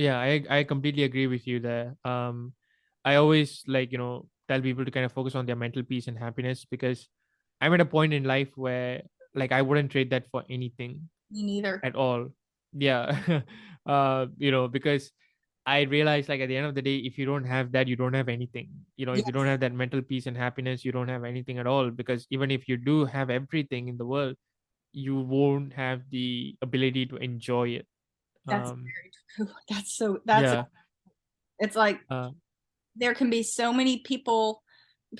Yeah, I completely agree with you there. I always like, tell people to kind of focus on their mental peace and happiness, because I'm at a point in life where like I wouldn't trade that for anything Me neither. at all. Yeah. Because I realize, like, at the end of the day, if you don't have that, you don't have anything. If you don't Yes, have that mental peace and happiness, you don't have anything at all, because even if you do have everything in the world, you won't have the ability to enjoy it. that's um very true. That's yeah. it's like uh there can be so many people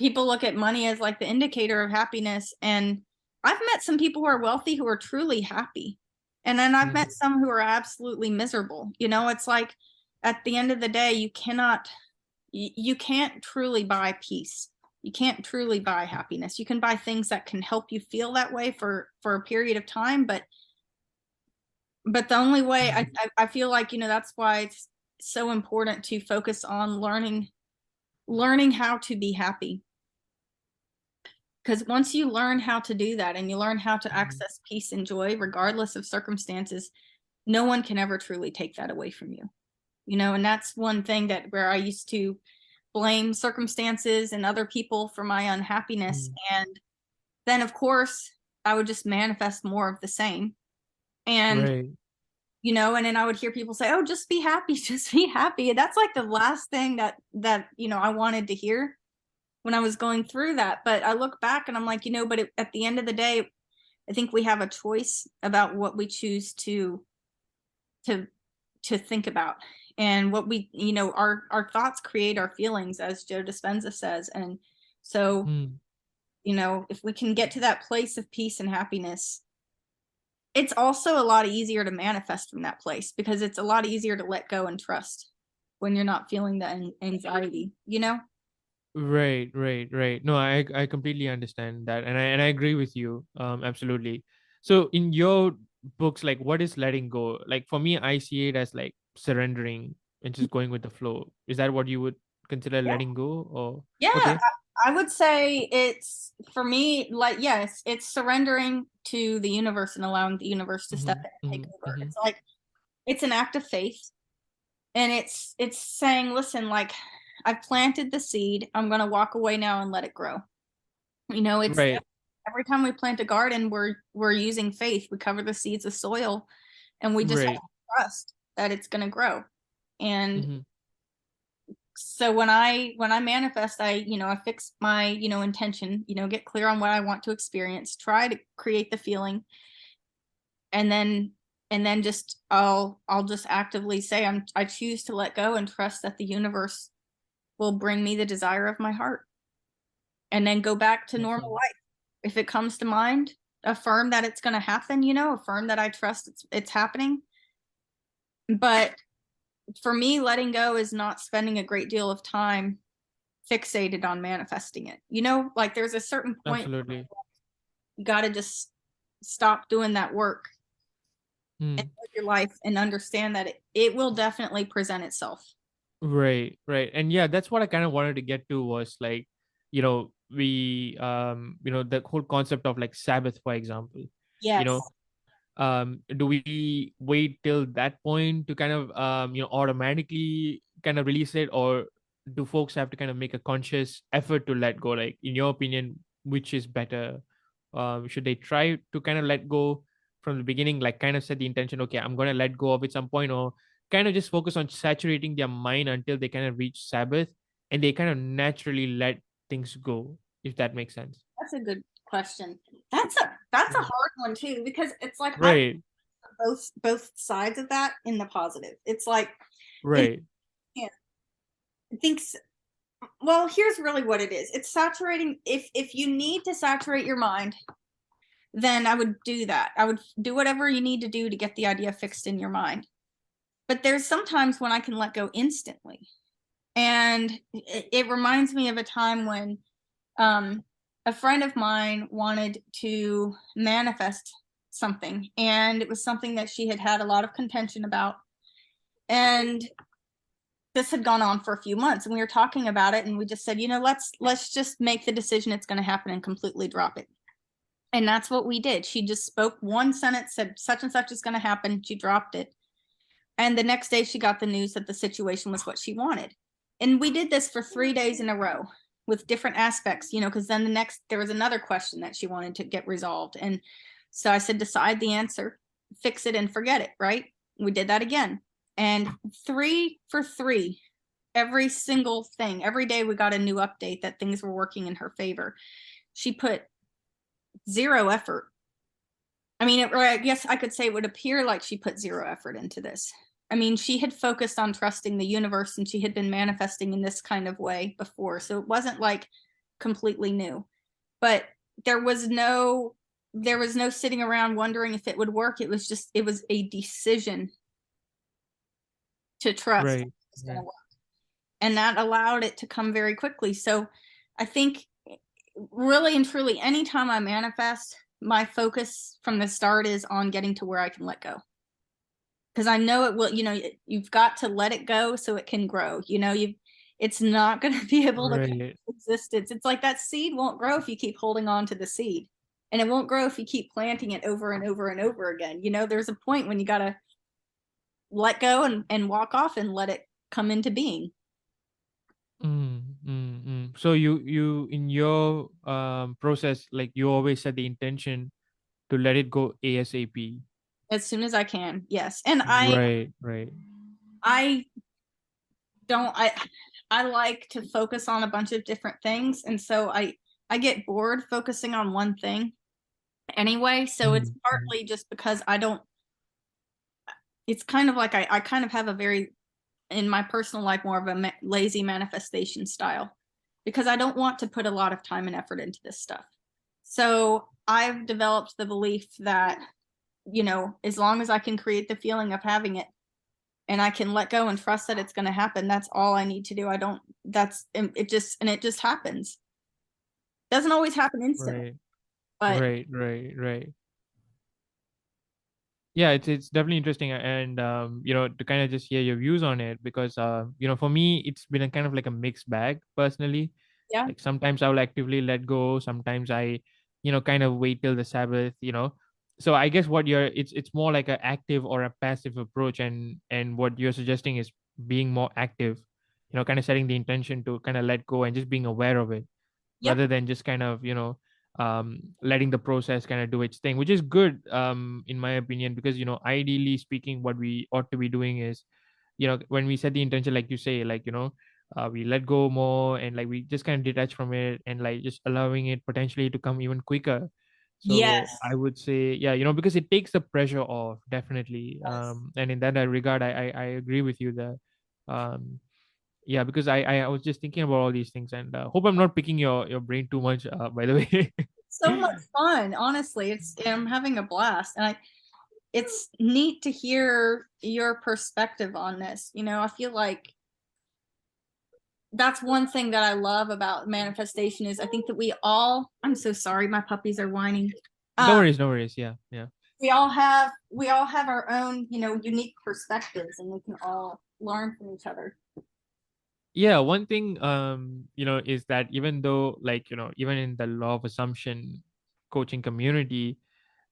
look at money as like the indicator of happiness, and I've met some people who are wealthy who are truly happy, and then I've met mhm. some who are absolutely miserable. It's like at the end of the day you can't truly buy peace. You can't truly buy happiness. You can buy things that can help you feel that way for a period of time, but the only way I feel like, that's why it's so important to focus on learning how to be happy. Because once you learn how to do that and you learn how to Mhm. access peace and joy, regardless of circumstances, no one can ever truly take that away from you. And that's one thing that where I used to blame circumstances and other people for my unhappiness. Mhm. And then, of course, I would just manifest more of the same. And, Right. and then I would hear people say, oh, just be happy, just be happy. And that's like the last thing that I wanted to hear when I was going through that. But I look back and I'm like, but at the end of the day, I think we have a choice about what we choose to to think about, and what we, our thoughts create our feelings, as Joe Dispenza says. And so, Mm. if we can get to that place of peace and happiness, it's also a lot easier to manifest from that place, because it's a lot easier to let go and trust when you're not feeling the anxiety. Right. No, I completely understand that, and I agree with you. Absolutely. So in your books, like, what is letting go? Like, for me, I see it as like surrendering and just going with the flow. Is that what you would consider Yeah. letting go? Or Yeah, okay. I would say it's for me, like, yes, it's surrendering to the universe and allowing the universe to step Mm-hmm. in and take Mm-hmm. over. Mm-hmm. It's like it's an act of faith, and it's saying, listen, like, I've planted the seed, I'm gonna walk away now and let it grow. It's Right. every time we plant a garden, we're using faith. We cover the seeds with soil, and we just have Right. to trust that it's gonna grow. And Mm-hmm. so when I manifest, I fix my, intention, get clear on what I want to experience, try to create the feeling, and then just I'll just actively say I choose to let go and trust that the universe will bring me the desire of my heart, and then go back to normal Awesome. life. If it comes to mind, affirm that it's going to happen, affirm that I trust it's happening. But for me, letting go is not spending a great deal of time fixated on manifesting it. Like, there's a certain point Absolutely. you got to just stop doing that work and Mm. live your life and understand that it will definitely present itself. Right. And yeah, that's what I kind of wanted to get to, was like, the whole concept of like Sabbath, for example. You Yes. know, do we wait till that point to kind of automatically kind of release it, or do folks have to kind of make a conscious effort to let go? Like, in your opinion, which is better? Should they try to kind of let go from the beginning, like kind of set the intention, okay, I'm going to let go of it some point, or kind of just focus on saturating their mind until they kind of reach Sabbath and they kind of naturally let things go, if that makes sense? That's a good question. That's a Mm. hard one too, because it's like I Right. both sides of that in the positive. It's like, in Right. yeah, I think well, here's really what it is. It's saturating. If you need to saturate your mind, then I would do that. I would do whatever you need to do to get the idea fixed in your mind. But there's sometimes when I can let go instantly. And it reminds me of a time when um, a friend of mine wanted to manifest something, and it was something that she had had a lot of contention about. And this had gone on for a few months, and we were talking about it, and we just said, let's just make the decision it's going to happen and completely drop it. And that's what we did. She just spoke one sentence, said such and such is going to happen. She dropped it. And the next day she got the news that the situation was what she wanted. And we did this for 3 days in a row with different aspects, because then there was another question that she wanted to get resolved. And so I said, decide the answer, fix it and forget it, right? We did that again. And 3 for 3, every single thing, every day we got a new update that things were working in her favor. She put zero effort. I mean, or I guess I could say it would appear like she put zero effort into this. I mean, she had focused on trusting the universe and she had been manifesting in this kind of way before. So it wasn't like completely new. But there was no sitting around wondering if it would work. It was a decision to trust Right. it's going to Right. work. And that allowed it to come very quickly. So I think really and truly, anytime I manifest, my focus from the start is on getting to where I can let go. Because I know it will, you've got to let it go so it can grow. It's not going to be able to come Right. into existence. It's like that seed won't grow if you keep holding on to the seed. And it won't grow if you keep planting it over and over and over again. There's a point when you got to let go and walk off and let it come into being. So you in your process, like you always set the intention to let it go ASAP. As soon as I can, yes. And I Right. Right. I don't I like to focus on a bunch of different things, and so I get bored focusing on one thing anyway. So it's Mm. partly just because I don't. It's kind of like I kind of have a very, in my personal life, more of a lazy manifestation style, because I don't want to put a lot of time and effort into this stuff. So I've developed the belief that, as long as I can create the feeling of having it and I can let go and trust that it's going to happen, that's all I need to do. I don't, that's, it just happens. Doesn't always happen instantly, Right. but Right. Right. Right. Yeah, it's definitely interesting, and to kind of just hear your views on it, because for me it's been a kind of like a mixed bag personally. yeah, Like sometimes I will actively let go, sometimes I kind of wait till the Sabbath. So I guess what you're it's more like an active or a passive approach, and what you're suggesting is being more active, kind of setting the intention to kind of let go and just being aware of it, yep, rather than just kind of letting the process kind of do its thing, which is good, in my opinion, because ideally speaking, what we ought to be doing is, when we set the intention, like you say, like we let go more, and like we just kind of detach from it, and like just allowing it potentially to come even quicker. So yes, I would say, yeah, because it takes the pressure off, definitely. yes. And in that regard, I agree with you that, um yeah, because I was just thinking about all these things, and hope I'm not picking your brain too much, by the way. So much fun, honestly. I'm having a blast, and it's neat to hear your perspective on this. I feel like that's one thing that I love about manifestation is I think that I'm so sorry, my puppies are whining. No Um, worries, no worries. Yeah, yeah. we all have our own, unique perspectives, and we can all learn from each other. Yeah, one thing, is that even though, like, even in the law of assumption coaching community,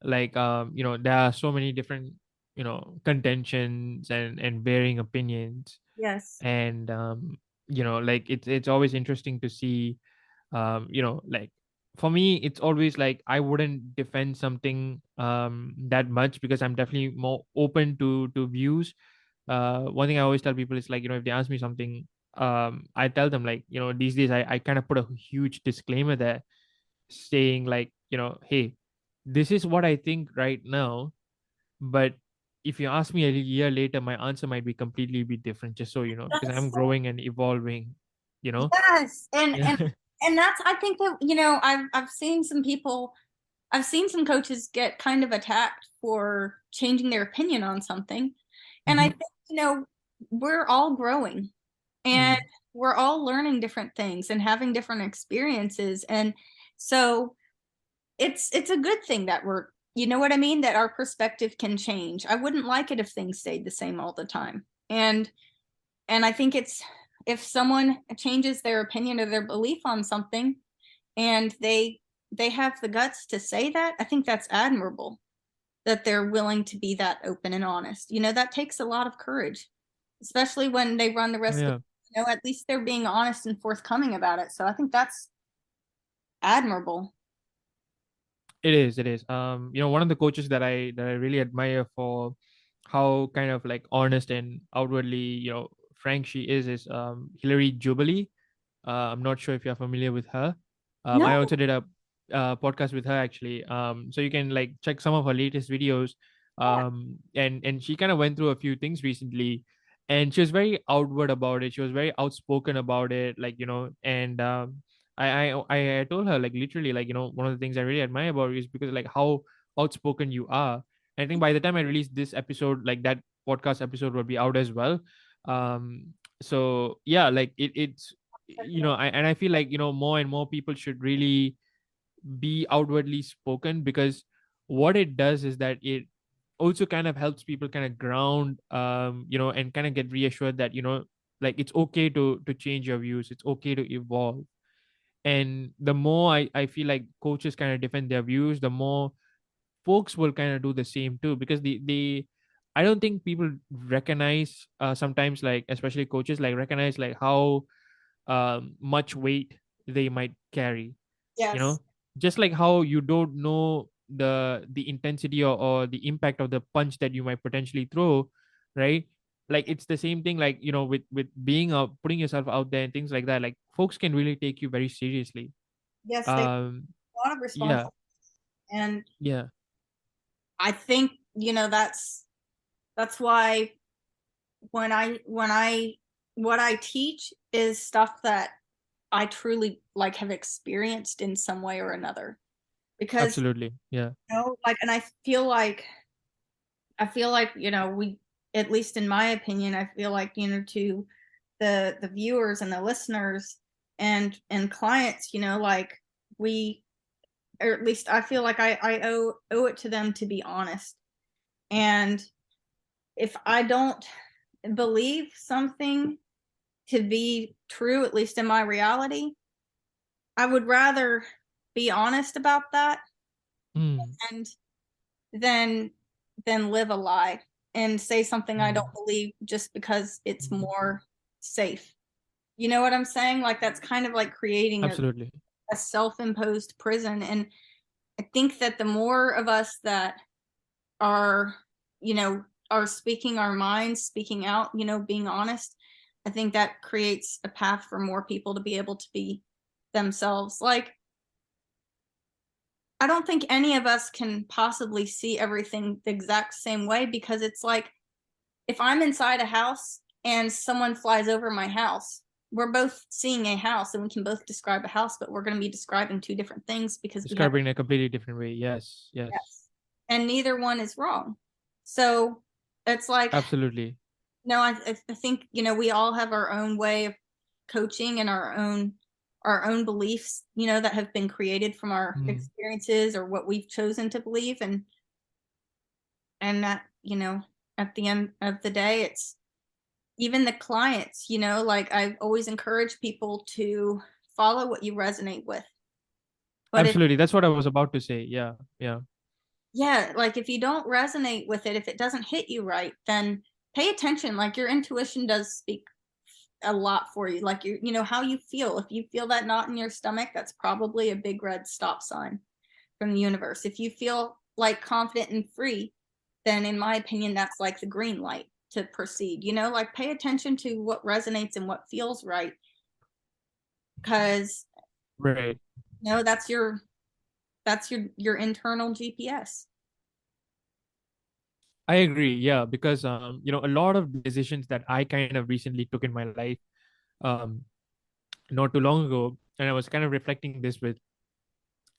like, there are so many different, contentions and varying opinions. Yes. And like it's always interesting to see, like, for me it's always like I wouldn't defend something that much, because I'm definitely more open to views. One thing I always tell people is, like, if they ask me something, I tell them, like, these days I kind of put a huge disclaimer there, saying, like, hey, this is what I think right now, but if you ask me a year later, my answer might be completely be different, just so you know, because That's I'm growing and evolving, you know. yes. And Yeah. and and that's I think that, I've seen some coaches get kind of attacked for changing their opinion on something. And I Hmm. think, we're all growing and Mm. we're all learning different things and having different experiences. And so it's a good thing that you know what I mean, that our perspective can change. I wouldn't like it if things stayed the same all the time. And I think it's, if someone changes their opinion or their belief on something and they have the guts to say that, I think that's admirable. that they're willing to be that open and honest. That takes a lot of courage, especially when they run the Oh, risk of, yeah. at least they're being honest and forthcoming about it. So I think that's admirable. It is, it is. One of the coaches that I really admire for how kind of like honest and outwardly, frank she is Hillary Jubilee. I'm not sure if you're familiar with her. I No. also did a podcast with her actually. So you can like check some of her latest videos. And she kind of went through a few things recently, and she was very outward about it. She was very outspoken about it, like and I told her like literally like one of the things I really admire about you is because like how outspoken you are. And I think by the time I release this episode, like that podcast episode will be out as well. So yeah, like it's I feel like more and more people should really be outwardly spoken, because what it does is that it also kind of helps people kind of ground, and kind of get reassured that like it's okay to change your views, it's okay to evolve. And the more I feel like coaches kind of defend their views, the more folks will kind of do the same too, because they I don't think people recognize, sometimes, like especially coaches, like recognize like how much weight they might carry, you Yes. know just like how you don't know the intensity, or the impact of the punch that you might potentially throw, right? Like it's the same thing, like with being out, putting yourself out there and things like that, like folks can really take you very seriously. Yes, they have um a lot of yeah, responsibility. And yeah. I think, that's why when I what I teach is stuff that I truly like have experienced in some way or another. Because, Absolutely, yeah. like, and I feel like, we, at least in my opinion, I feel like, to the viewers and the listeners and clients, like, we, or at least I feel like I owe it to them to be honest. And if I don't believe something to be true, at least in my reality, I would rather be honest about that Mm, and then live a lie and say something I don't mm, believe just because it's mm. more safe. You know what I'm saying? Like, that's kind of like creating Absolutely. a self-imposed prison. And I think that the more of us that are, you know, are speaking our minds, speaking out, being honest, I think that creates a path for more people to be able to be themselves. Like, I don't think any of us can possibly see everything the exact same way, because it's like, if I'm inside a house and someone flies over my house, we're both seeing a house and we can both describe a house, but we're going to be describing two different things because we have, Describing in a completely different way. Yes, yes. yes, and neither one is wrong. So it's like, Absolutely. no, I think, we all have our own way of coaching and our own beliefs, that have been created from our Mm. experiences or what we've chosen to believe. And that, at the end of the day, it's even the clients, like, I've always encouraged people to follow what you resonate with. But if, Absolutely. That's what I was about to say. Yeah, yeah. yeah, like, if you don't resonate with it, if it doesn't hit you right, then pay attention. Like, your intuition does speak a lot for you. Like, how you feel. If you feel that knot in your stomach, that's probably a big red stop sign from the universe. If you feel like confident and free, then in my opinion, that's like the green light to proceed. Like, pay attention to what resonates and what feels right, because Right. that's your internal GPS. I agree. Yeah, because a lot of decisions that I kind of recently took in my life, um, not too long ago, and I was kind of reflecting this with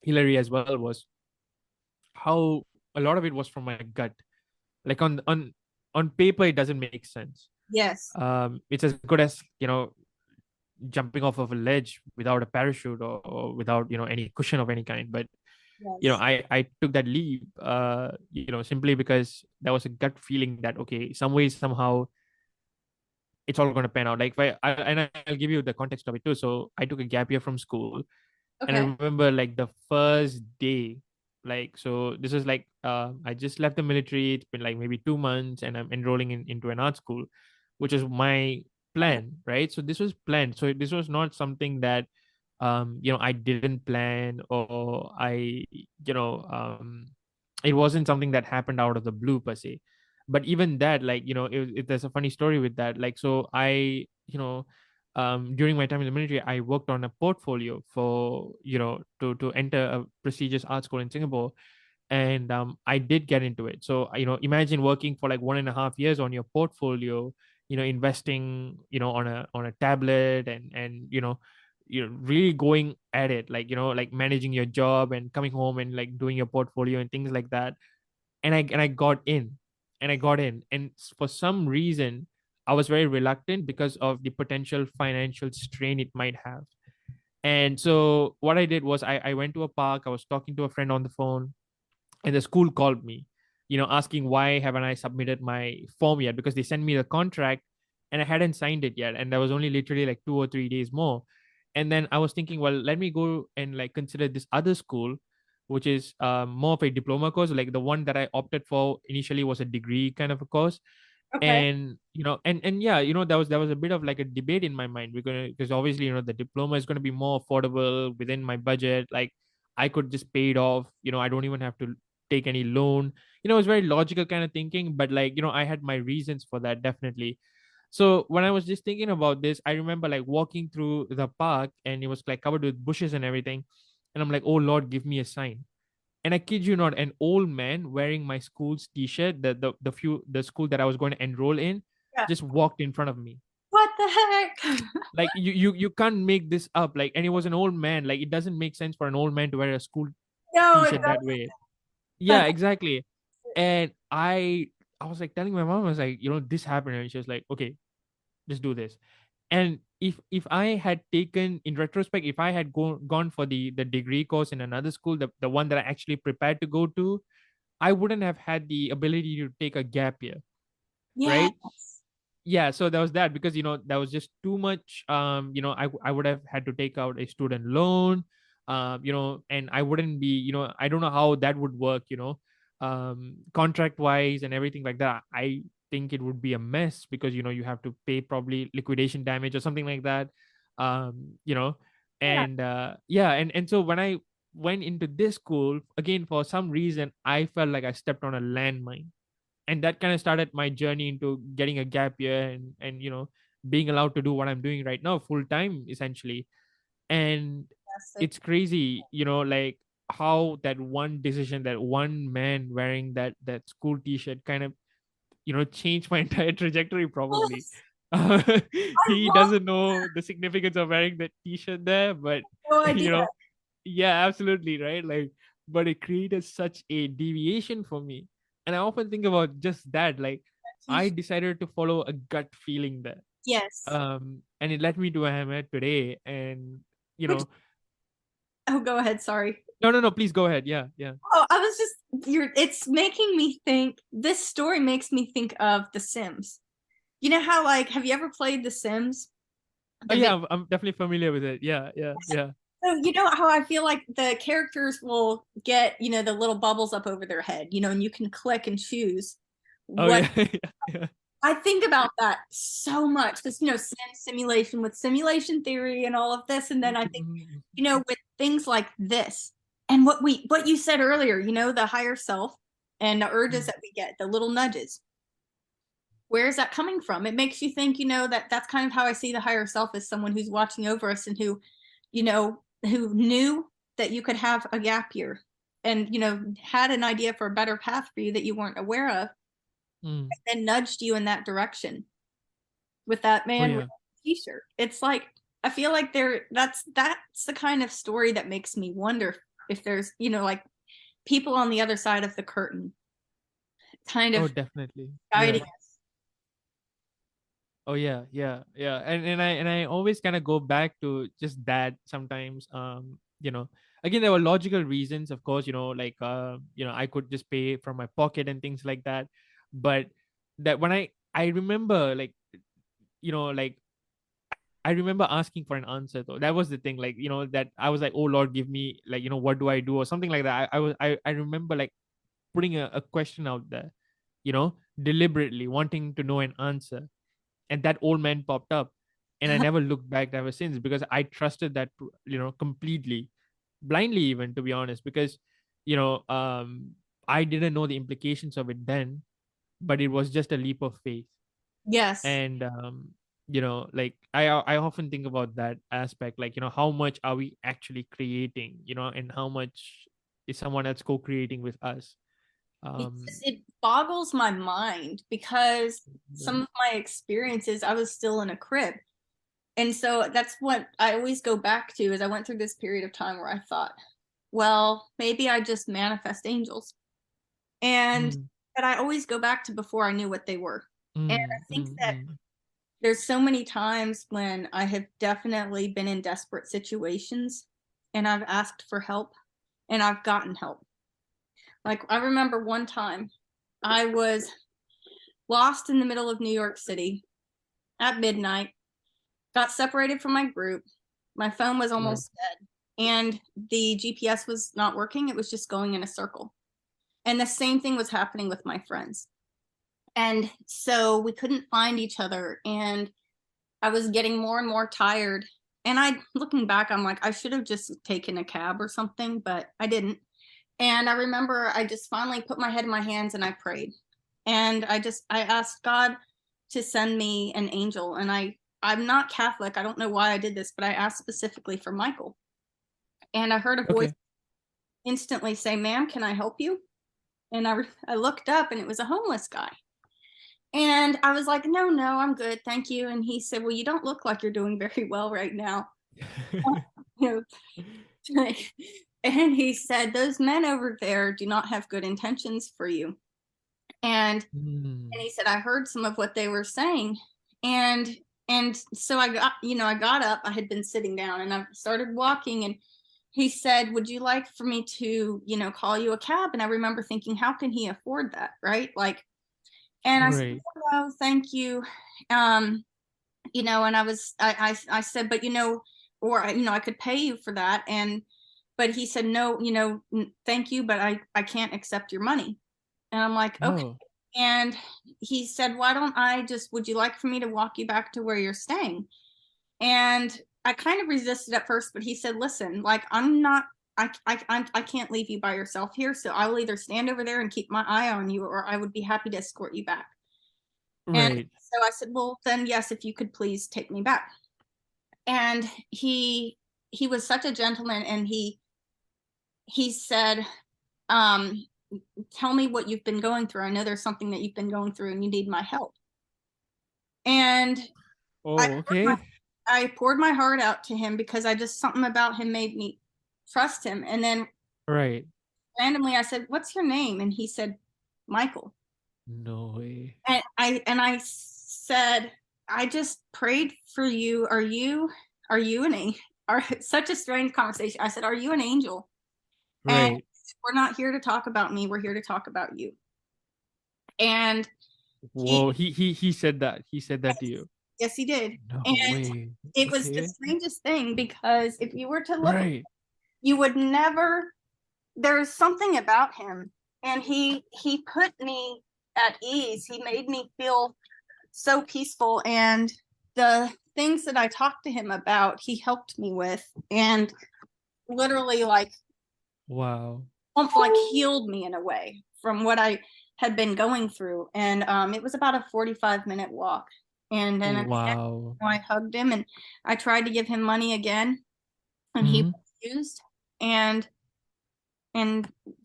Hillary as well, was how a lot of it was from my gut. Like on paper, it doesn't make sense. Yes. It's as good as jumping off of a ledge without a parachute, or without any cushion of any kind. But Yes. I took that leap, simply because that was a gut feeling that okay, some way somehow it's all going to pan out. Like if I'll give you the context of it too. So I took a gap year from school, and I Okay. remember like the first day. Like, so this is like, I just left the military. It's been like maybe 2 months, and I'm enrolling into an art school, which is my plan, right? So this was planned. So this was not something that, I didn't plan, or it wasn't something that happened out of the blue per se. But even that, like, there's a funny story with that. Like, so during my time in the military, I worked on a portfolio for, to enter a prestigious art school in Singapore. And I did get into it. So, imagine working for like 1.5 years on your portfolio, investing, on a tablet, and really going at it, like, like managing your job and coming home and like doing your portfolio and things like that. And I got in, and for some reason I was very reluctant because of the potential financial strain it might have. And so what I did was, I went to a park. I was talking to a friend on the phone, and the school called me, asking why haven't I submitted my form yet, because they sent me the contract and I hadn't signed it yet, and there was only literally like 2 or 3 days more. And then I was thinking, well, let me go and like consider this other school, which is more of a diploma course. Like, the one that I opted for initially was a degree kind of a course. Okay. And yeah, there was a bit of like a debate in my mind, because obviously, the diploma is going to be more affordable within my budget. Like, I could just pay it off. I don't even have to take any loan. It's very logical kind of thinking, but like, I had my reasons for that, definitely. So when I was just thinking about this, I remember like walking through the park, and it was like covered with bushes and everything. And I'm like, oh Lord, give me a sign. And I kid you not, an old man wearing my school's t-shirt, the school that I was going to enroll in, Yeah. just walked in front of me. What the heck? Like, you can't make this up. Like, and it was an old man. Like, it doesn't make sense for an old man to wear a school No, it t-shirt does. that way. Yeah, That's exactly. And I was like telling my mom, I was like, this happened, and she was like, okay, just do this. And if I had taken, in retrospect, if I had gone for the degree course in another school, the one that I actually prepared to go to, I wouldn't have had the ability to take a gap year, right? yes. Yeah, so there was that, because that was just too much. I would have had to take out a student loan, and I wouldn't be, I don't know how that would work, contract wise and everything like that. I think it would be a mess, because you have to pay probably liquidation damage or something like that. um you know Yeah. and yeah, and so when I went into this school again, for some reason I felt like I stepped on a landmine. And that kind of started my journey into getting a gap year, and being allowed to do what I'm doing right now full time, essentially. And Yes. it's crazy, like, how that one decision, that one man wearing that school t-shirt, kind of changed my entire trajectory, probably. Yes. I He love doesn't know the significance of wearing that t-shirt there, but no you idea. know yeah, absolutely, right? Like, but it created such a deviation for me. And I often think about just that. Like, I decided to follow a gut feeling there. Yes. And it led me to where I'm at today. And you Which know, oh, go ahead. Sorry. no, no, no, please go ahead. Yeah, yeah. Oh, I was just you're. It's making me think. This story makes me think of The Sims. You know how like have you ever played The Sims? Oh The yeah, video. I'm definitely familiar with it. Yeah, yeah, yeah. So you know how I feel like the characters will get the little bubbles up over their head, and you can click and choose Oh what yeah, yeah, yeah. I think about that so much because simulation with simulation theory and all of this, and then I think Mhm. with things like this and what you said earlier, the higher self and the urges Mhm. that we get, the little nudges. Where is that coming from? It makes you think, that that's kind of how I see the higher self as someone who's watching over us and who knew that you could have a gap year and had an idea for a better path for you that you weren't aware of Mm. and nudged you in that direction with that Oh man with yeah. the t-shirt. It's like I feel like that's the kind of story that makes me wonder if there's like people on the other side of the curtain kind Oh of definitely. guiding Yeah. us. Oh yeah, yeah, yeah. And I always kind of go back to just that sometimes. Again, there were logical reasons, of course, like, I could just pay from my pocket and things like that. But that when I remember, like, like, I remember asking for an answer though. That was the thing, like, that I was like, oh Lord, give me, like, what do I do, or something like that. I remember like putting a question out there, deliberately wanting to know an answer, and that old man popped up, and I never looked back ever since, because I trusted that, completely, blindly, even, to be honest, because I didn't know the implications of it then, but it was just a leap of faith. Yes. And like, I often think about that aspect, like, how much are we actually creating, and how much is someone else co-creating with us. um It boggles my mind because some right. of my experiences, I was still in a crib. And so that's what I always go back to, is I went through this period of time where I thought, well, maybe I just manifest angels. And mm, but I always go back to before I knew what they were. And I mm, think mm, that mm. there's so many times when I have definitely been in desperate situations and I've asked for help and I've gotten help. Like I remember one time I was lost in the middle of New York City at midnight, got separated from my group. My phone was Right. almost dead, and the GPS was not working. It was just going in a circle. And the same thing was happening with my friends. And so we couldn't find each other. And I was getting more and more tired. And looking back, I'm like, I should have just taken a cab or something, but I didn't. And I remember I just finally put my head in my hands and I prayed. And I asked God to send me an angel. And I'm not Catholic. I don't know why I did this, but I asked specifically for Michael. And I heard a voice Okay. instantly say, "Ma'am, can I help you?" And I looked up and it was a homeless guy. And I was like, "No, no, I'm good. Thank you." And he said, "Well, you don't look like you're doing very well right now." You know, and he said, "Those men over there do not have good intentions for you." And Mm. he said, "I heard some of what they were saying." And so I got up. I had been sitting down and I started walking, and he said, "Would you like for me to, call you a cab?" And I remember thinking, how can he afford that, right? Like, and I said, Right. "No, thank you." Um, and I said, "But or I could pay you for that." And but he said, "No, thank you, but I can't accept your money." And I'm like, "Okay." Oh. And he said, "Why don't I just, would you like for me to walk you back to where you're staying?" And I kind of resisted at first, but he said, "Listen, like I'm not, I can't leave you by yourself here. So I will either stand over there and keep my eye on you, or I would be happy to escort you back." And Right. so I said, "Well, then yes, if you could please take me back." And he was such a gentleman, and he said, um, "Tell me what you've been going through. I know there's something that you've been going through, and you need my help." And I Oh, okay. I poured my heart out to him because I just, something about him made me trust him. And then Right. randomly I said, "What's your name?" And he said, "Michael." No way. And I said, "I just prayed for you. Are you an angel?" Are such a strange conversation. I said, "Are you an angel?" And Right. we're not here to talk about me. We're here to talk about you. And he, Whoa, he said that. He said that to yes, you. yes, he did. No And way. it was the Okay. strangest thing because if you were to look, Right. you would never, there's something about him, and he put me at ease. He made me feel so peaceful, and the things that I talked to him about, he helped me with, and literally Wow. like healed me in a way from what I had been going through. And it was about a 45-minute walk. And then at the end, Wow. I hugged him and I tried to give him money again, and he Hmm. refused. And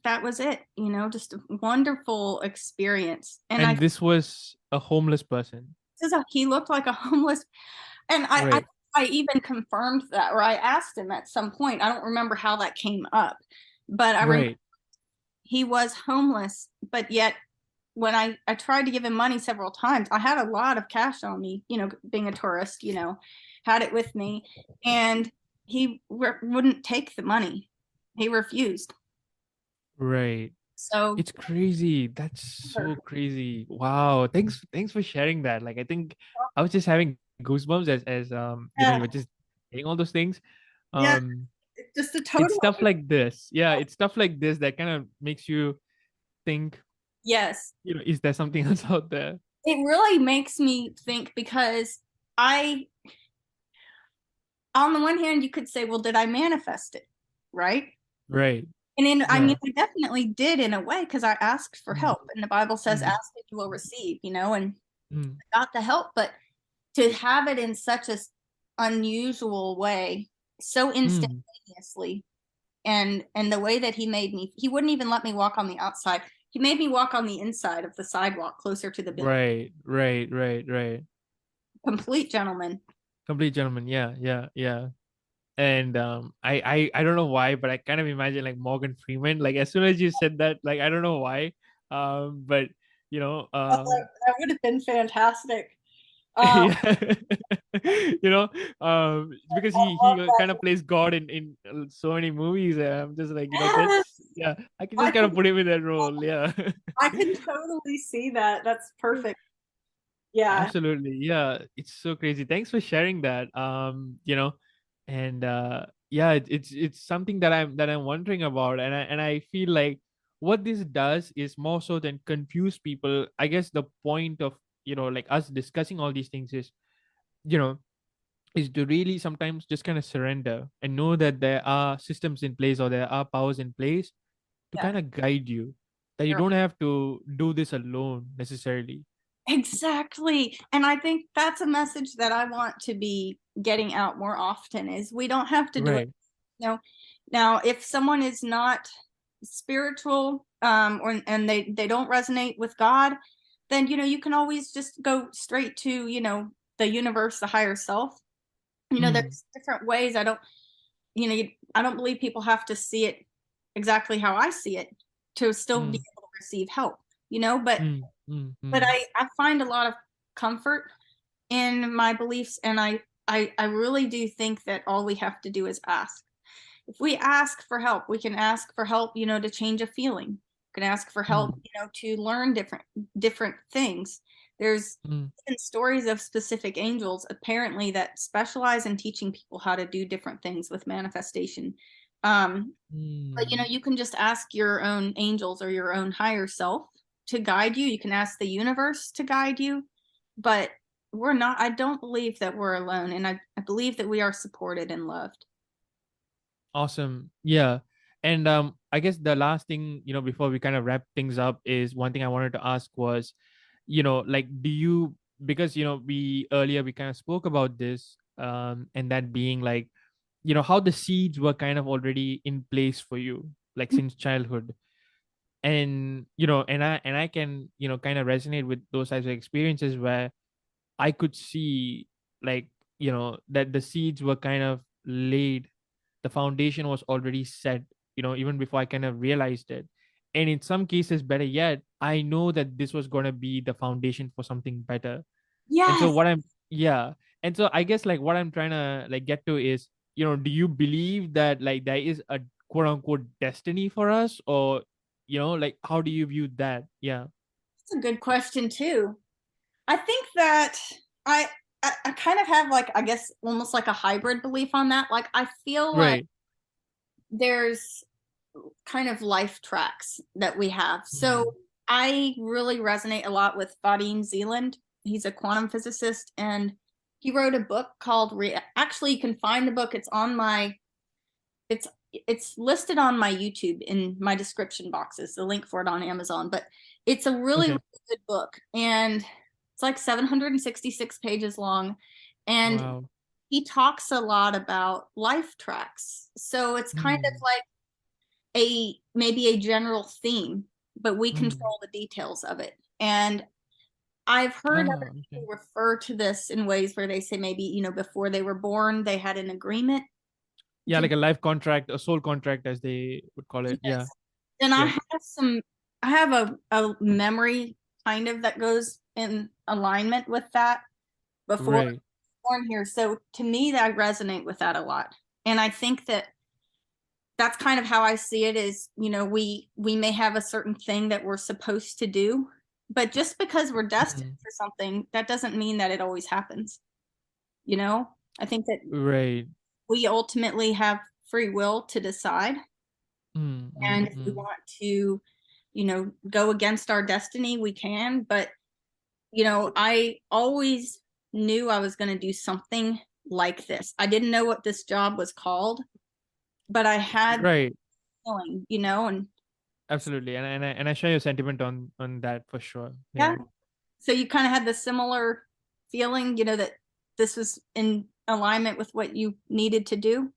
that was it, just a wonderful experience. And I And this was a homeless person. he looked like a homeless, and Right. I even confirmed that, or I asked him at some point. I don't remember how that came up, but I remember Right. he was homeless, but yet when I tried to give him money several times, I had a lot of cash on me, being a tourist, had it with me, and he wouldn't take the money. He refused. Right. So It's crazy. That's so crazy. Wow. Thanks for sharing that. Like, I think I was just having goosebumps as Yeah, you were just saying all those things. yeah, Um, it's just a it's total. stuff like this. Yeah, it's stuff like this that kind of makes you think, Yes, is there something else out there? it really makes me think because I, on the one hand, you could say, well, did I manifest it? Right. Right. And I mean, Yeah. I definitely did in a way because I asked for Mm, help. And the Bible says, mm, ask and you will receive, and mm, I got the help. But to have it in such a unusual way, so mm. instantaneously, and the way that he made me, he wouldn't even let me walk on the outside. He made me walk on the inside of the sidewalk closer to the building. Right, right, right, right. Complete gentleman. Complete gentleman. Yeah, yeah, yeah. And I don't know why, but I kind of imagine like Morgan Freeman. Like as soon as you said that, like I don't know why. But you know, Oh, that would have been fantastic. Um, yeah. Because I love he kind that. of plays God in so many movies. And I'm just like, that's, Yes, yeah, I can I just kind of can put him in that role. Yeah. I can totally see that. That's perfect. Yeah. Absolutely. Yeah. It's so crazy. Thanks for sharing that. And yeah, it's something that I'm wondering about. And I feel like what this does is more so than confuse people. I guess the point of, like us discussing all these things is, you know, is to really sometimes just kind of surrender and know that there are systems in place or there are powers in place to Yeah. kind of guide you, that you You're don't have to do this alone necessarily. exactly. And I think that's a message that I want to be getting out more often is we don't have to do it. Right. You know, now if someone is not spiritual, or and they don't resonate with God, then you can always just go straight to, the universe, the higher self. Mm, There's different ways. I don't believe people have to see it exactly how I see it to still be mm, able to receive help, but mm, mm, but mm. I find a lot of comfort in my beliefs, and I really do think that all we have to do is ask. If we ask for help, we can ask for help, to change a feeling. We can ask for help, Mm, to learn different things. There's mm, even stories of specific angels apparently that specialize in teaching people how to do different things with manifestation. Um, but mm. you can just ask your own angels or your own higher self to guide you. You can ask the universe to guide you, but I don't believe that we're alone. And I believe that we are supported and loved. Awesome. Yeah. And I guess the last thing, before we kind of wrap things up, is one thing I wanted to ask was, like, do you, because, we kind of spoke about this, and that being like, how the seeds were kind of already in place for you, like since childhood. And, and I can, kind of resonate with those types of experiences where I could see, like, that the seeds were kind of laid, the foundation was already set, even before I kind of realized it. And in some cases, better yet, I know that this was going to be the foundation for something better. And so Yes. yeah. And so I guess like what I'm trying to like get to is, do you believe that like there is a quote unquote destiny for us, or, like how do you view that? Yeah. That's a good question too. I think that I I kind of have, like, I guess almost like a hybrid belief on that. Like I feel like Right. there's kind of life tracks that we have. So Mm. I really resonate a lot with Vadim Zealand. He's a quantum physicist, and he wrote a book called actually you can find the book. It's listed on my YouTube in my description boxes, the link for it on Amazon, but it's a really, Okay. really good book, and it's like 766 pages long, and Wow. he talks a lot about life tracks. So it's kind of Mm. like maybe a general theme, but we Mm. control the details of it. And I've heard Ah, other okay. people refer to this in ways where they say maybe, before they were born, they had an agreement Yeah, to do like a life contract, a soul contract, as they would call it. Yeah. this. And Yeah. I have a memory kind of that goes in alignment with that before Right. born here. So to me, that I resonate with that a lot. And I think that that's kind of how I see it is, we may have a certain thing that we're supposed to do, but just because we're destined Mm. for something, that doesn't mean that it always happens. you know? I think that Right. we ultimately have free will to decide. Mm, mm, And if we mm. want to, go against our destiny, we can. But, I always knew I was going to do something like this. I didn't know what this job was called, but I had Right. feeling, and Absolutely. And I share your sentiment on that for sure. yeah. Yeah. So you kind of had the similar feeling, that this was in alignment with what you needed to do.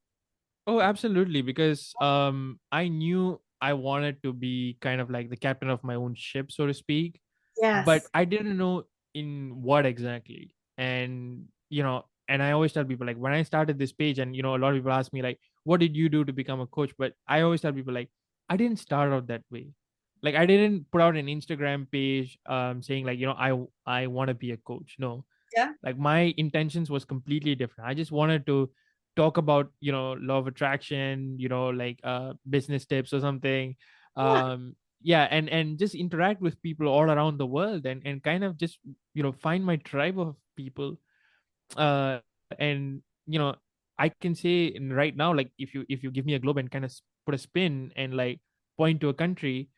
Oh, absolutely. Because I knew I wanted to be kind of like the captain of my own ship, so to speak, but Yes. I didn't know in what exactly. And I always tell people, like, when I started this page, and a lot of people ask me, like, what did you do to become a coach? But I always tell people, like, I didn't start out that way. Like, I didn't put out an Instagram page saying, like, I want to be a coach. No, Yeah. like my intentions was completely different. I just wanted to talk about law of attraction, like business tips or something. Yeah. Yeah, and just interact with people all around the world, and kind of just find my tribe of people. And I can say right now, like, if you give me a globe and kind of put a spin and like point to a country,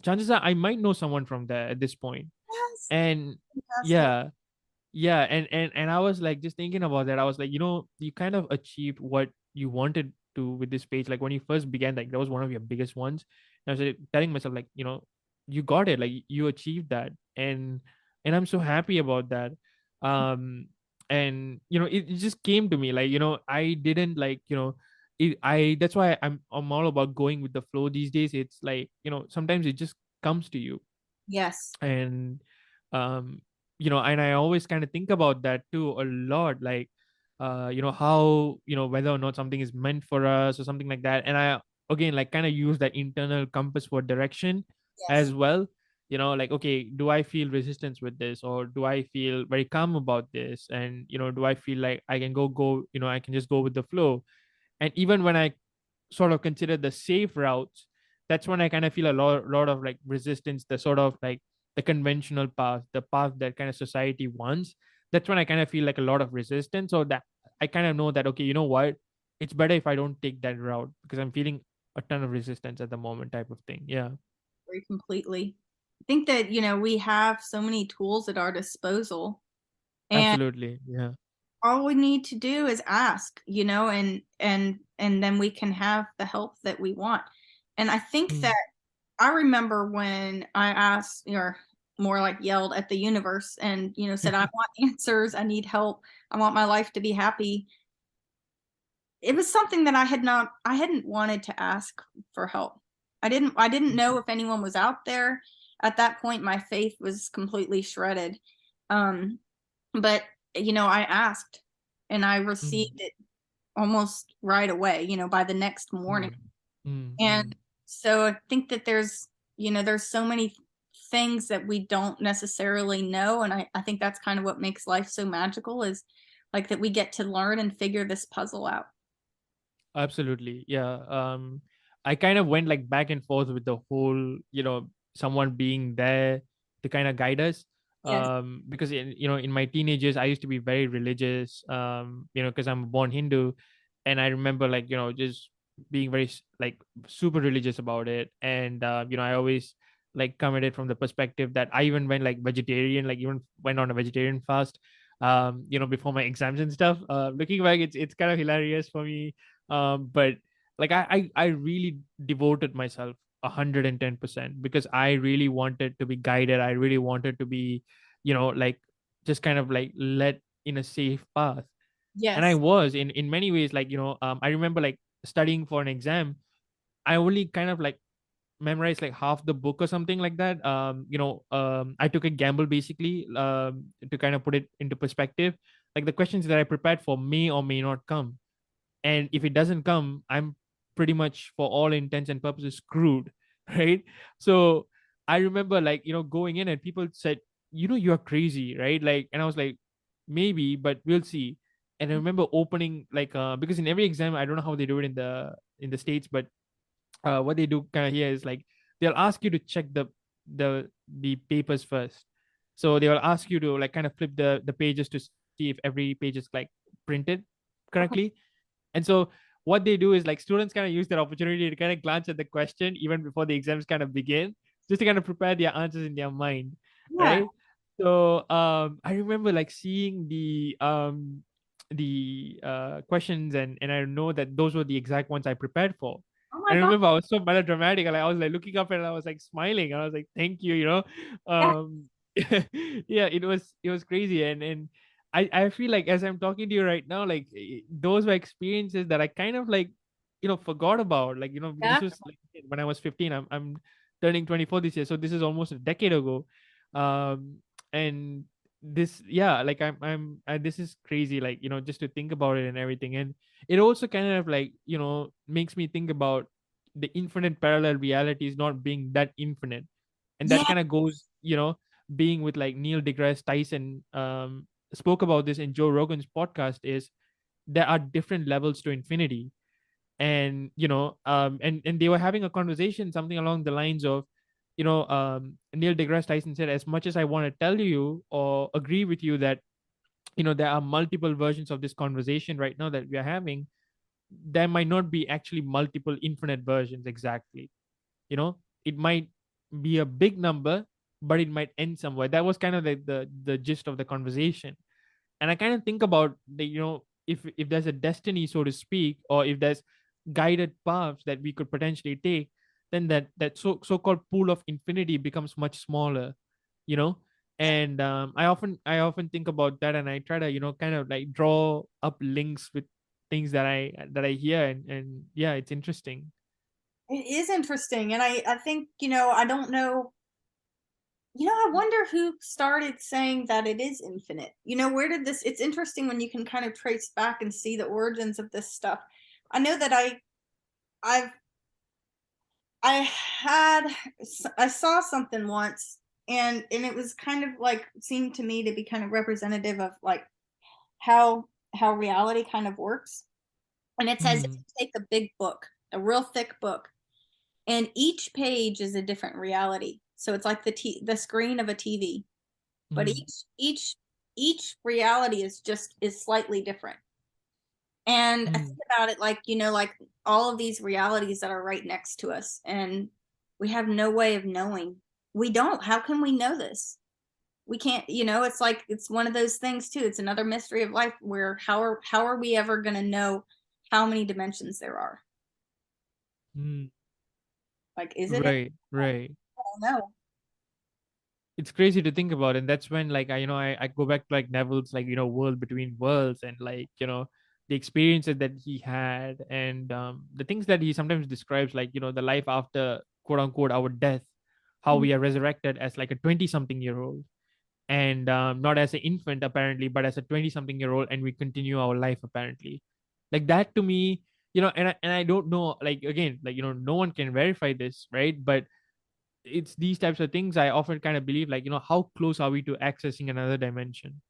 chances are I might know someone from there at this point. Yes. And Fantastic. yeah, yeah, and I was like just thinking about that. I was like, you kind of achieved what you wanted to with this page. Like when you first began, like that was one of your biggest ones. And I was like, telling myself, like, you got it, like you achieved that. And I'm so happy about that. And it just came to me, like, I didn't like, I that's why I'm all about going with the flow these days. It's like, sometimes it just comes to you. Yes. And um and I always kind of think about that too a lot, like how whether or not something is meant for us or something like that. And I again like kind of use that internal compass for direction Yes. as well. Like, okay, do I feel resistance with this, or do I feel very calm about this? And do I feel like I can go I can just go with the flow? And even when I sort of consider the safe routes, that's when I kind of feel a lot of like resistance, the sort of like the conventional path, the path that kind of society wants. That's when I kind of feel like a lot of resistance, or that I kind of know that, okay, you know what, it's better if I don't take that route because I'm feeling a ton of resistance at the moment, type of thing. Yeah. Agree completely. I think that, we have so many tools at our disposal, and Absolutely. Yeah. all we need to do is ask, and then we can have the help that we want. And I think that Mm. I remember when I asked, or more like yelled at the universe and, said, I want answers, I need help, I want my life to be happy. It was something that I hadn't wanted to ask for help. I didn't know if anyone was out there. At that point, my faith was completely shredded. Um, but I asked, and I Mm. received it almost right away, by the next morning. Mm. Mm. And Mm. so I think that there's so many things that we don't necessarily know. And I think that's kind of what makes life so magical, is like that we get to learn and figure this puzzle out. Absolutely. Yeah. I kind of went like back and forth with the whole, someone being there to kind of guide us. Yes. Because in my teenagers, I used to be very religious, because I'm born Hindu. And I remember, like, just being very like super religious about it. And I always like come at it from the perspective that I even went like vegetarian, like even went on a vegetarian fast, before my exams and stuff. Looking back, it's kind of hilarious for me. But like I really devoted myself 110% because I really wanted to be guided. I really wanted to be, like, just kind of like led in a safe path. And I Yes. was in many ways, like, I remember like studying for an exam. I only kind of like memorized like half the book or something like that. I took a gamble basically, to kind of put it into perspective. Like the questions that I prepared for may or may not come, and if it doesn't come, I'm pretty much for all intents and purposes screwed. Right? So I remember, like, going in and people said, you're crazy, right? Like, and I was like, maybe, but we'll see. And I remember opening like because in every exam, I don't know how they do it in the states, but what they do kind of here is like they'll ask you to check the papers first. So they will ask you to like kind of flip the pages to see if every page is like printed correctly. And so what they do is like students kind of use that opportunity to kind of glance at the question even before the exams kind of begin, just to kind of prepare their answers in their mind, Yeah. right? So I remember like seeing the questions, and I know that those were the exact ones I prepared for. Oh And my I God. remember I was so melodramatic, and I was like looking up and I was like smiling, and I was like, "Thank you," you know. Yeah. Yeah, it was crazy, and I feel like as I'm talking to you right now, like those were experiences that I kind of like, forgot about. Like, this Yeah. was like when I was 15. I'm turning 24 this year, so this is almost a decade ago. Um, and this, yeah, like this is crazy. Like, just to think about it and everything, and it also kind of like makes me think about the infinite parallel realities not being that infinite, and that Yeah. kind of goes, being with like Neil deGrasse Tyson spoke about this in Joe Rogan's podcast, is there are different levels to infinity. And and they were having a conversation something along the lines of, Neil deGrasse Tyson said, as much as I want to tell you or agree with you that there are multiple versions of this conversation right now that we are having, there might not be actually multiple infinite versions exactly. It might be a big number, but it might end somewhere. That was kind of like the gist of the conversation. And I kind of think about the, if there's a destiny, so to speak, or if there's guided paths that we could potentially take, then that so-called pool of infinity becomes much smaller, you know and I often think about that, and I try to kind of like draw up links with things that I hear, and yeah, it's interesting. It is interesting. And I think, I don't know, I wonder who started saying that it is infinite. Where did this, it's interesting when you can kind of trace back and see the origins of this stuff. I know that I've, I had, I saw something once, and it was kind of like, seemed to me to be kind of representative of like how reality kind of works. And it says if Mm, you take a big book, a real thick book, and each page is a different reality. So it's like the screen of a TV, but mm, each reality is slightly different. And I think mm, about it like, like all of these realities that are right next to us, and we have no way of knowing. We don't. How can we know this? We can't, it's like it's one of those things too. It's another mystery of life where how are we ever going to know how many dimensions there are? mm. Like, is it? Right, right. I don't know. It's crazy to think about, and that's when like I go back to like Neville's like world between worlds, and like the experiences that he had, and the things that he sometimes describes, like the life after quote unquote our death, how we are resurrected as like a 20 something year old, and not as an infant apparently, but as a 20 something year old, and we continue our life apparently. Like that to me, and I don't know, like again, like no one can verify this, right? But it's these types of things I often kind of believe, like how close are we to accessing another dimension?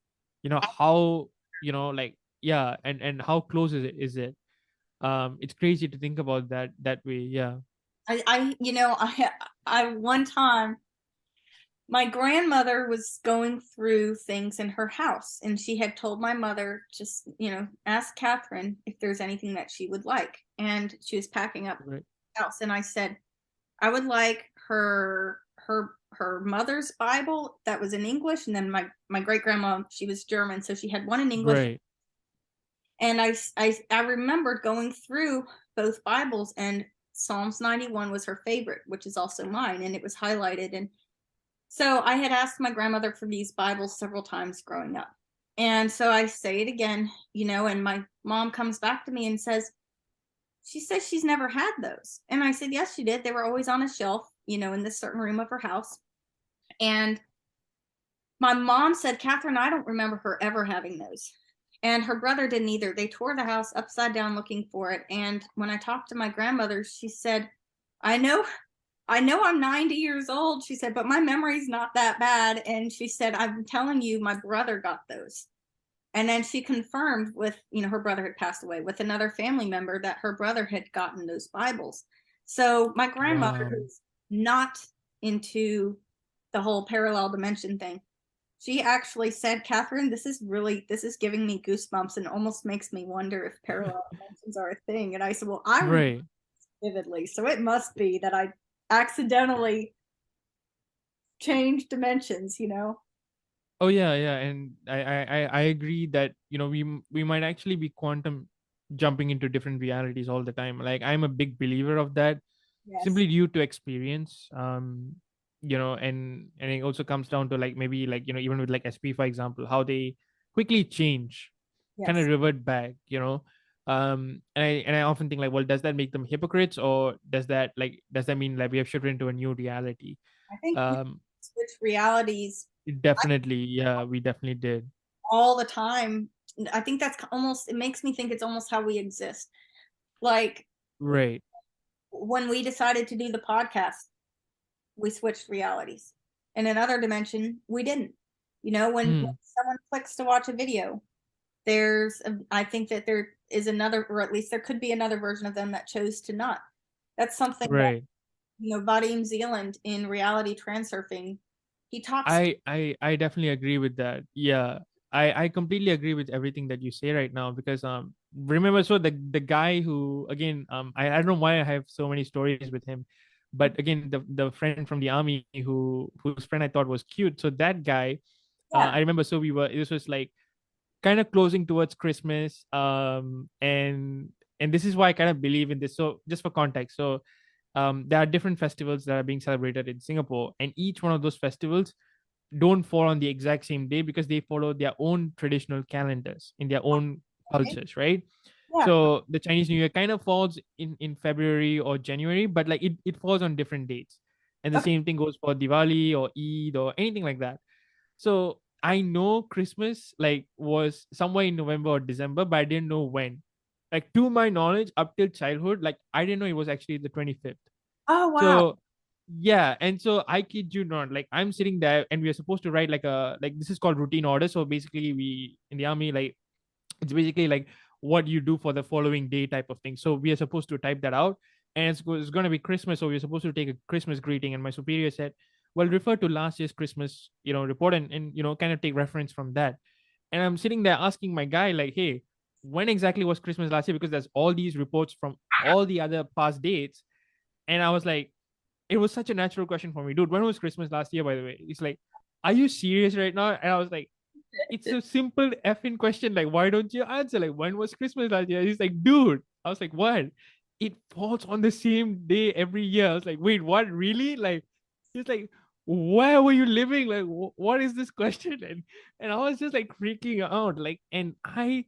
How, like, yeah, and how close is it? It's crazy to think about that way. Yeah. I one time my grandmother was going through things in her house, and she had told my mother, just, ask Catherine if there's anything that she would like. And she was packing up Right, the house, and I said, I would like her mother's Bible that was in English, and then my great grandma, she was German, so she had one in English. right, And I remembered going through both Bibles, and Psalms 91 was her favorite, which is also mine, and it was highlighted. And so I had asked my grandmother for these Bibles several times growing up. And so I say it again, and my mom comes back to me and says, she says she's never had those. And I said, yes, she did. They were always on a shelf, in this certain room of her house. And my mom said, Catherine, I don't remember her ever having those. And her brother didn't either. They tore the house upside down looking for it. And when I talked to my grandmother, she said, I know I'm 90 years old, she said, but my memory's not that bad. And she said, I'm telling you, my brother got those. And then she confirmed with, her brother had passed away, with another family member, that her brother had gotten those Bibles. So my grandmother, wow. who's not into the whole parallel dimension thing, She actually said, Catherine, this is giving me goosebumps and almost makes me wonder if parallel dimensions are a thing. And I said, well, I remember Right. vividly, so it must be that I accidentally changed dimensions, you know? Oh yeah, yeah, and I agree that we might actually be quantum jumping into different realities all the time. Like I'm a big believer of that, Yes, simply due to experience. And it also comes down to like maybe like even with like SP for example, how they quickly change, kind of yes. revert back. And I often think like, well, does that make them hypocrites, or does that mean like we have shifted into a new reality? I think we Um, switch realities Definitely, yeah, we definitely did. all the time. I think that's almost, it makes me think it's almost how we exist. Like Right. when we decided to do the podcast, we switched realities. In another dimension, we didn't. You know, when Mm, someone clicks to watch a video, I think that there is another, or at least there could be another version of them that chose to not. That's something that, right. Vadim Zealand in reality transurfing, he talks. I definitely agree with that. Yeah. I completely agree with everything that you say right now because remember, so the guy who, again, I don't know why I have so many stories with him, but again, the friend from the army whose friend I thought was cute. So that guy, Yeah, I remember, so this was like kind of closing towards Christmas. And this is why I kind of believe in this. So just for context, so there are different festivals that are being celebrated in Singapore, and each one of those festivals don't fall on the exact same day because they follow their own traditional calendars in their own right? cultures, right? Yeah. So the Chinese New Year kind of falls in February or January, but like it falls on different dates. And the Okay. same thing goes for Diwali or Eid or anything like that. So I know Christmas like was somewhere in November or December, but I didn't know when. Like to my knowledge, up till childhood, like I didn't know it was actually the 25th. Oh wow. So yeah, and so I kid you not, like I'm sitting there and we are supposed to write like this is called routine order. So basically we in the army, like it's basically like what you do for the following day type of thing. So we are supposed to type that out, and it's going to be Christmas, so we're supposed to take a Christmas greeting. And my superior said, well, refer to last year's Christmas report, and kind of take reference from that. And I'm sitting there asking my guy like, hey, when exactly was Christmas last year, because there's all these reports from all the other past dates. And I was like, it was such a natural question for me, dude. When was Christmas last year, by the way? It's like, are you serious right now? And I was like, it's a simple effing question. Like, why don't you answer? Like, when was Christmas last year? He's like, dude. I was like, what? It falls on the same day every year. I was like, wait, what? Really? Like, he's like, where were you living? Like, what is this question? And I was just like freaking out. Like, and I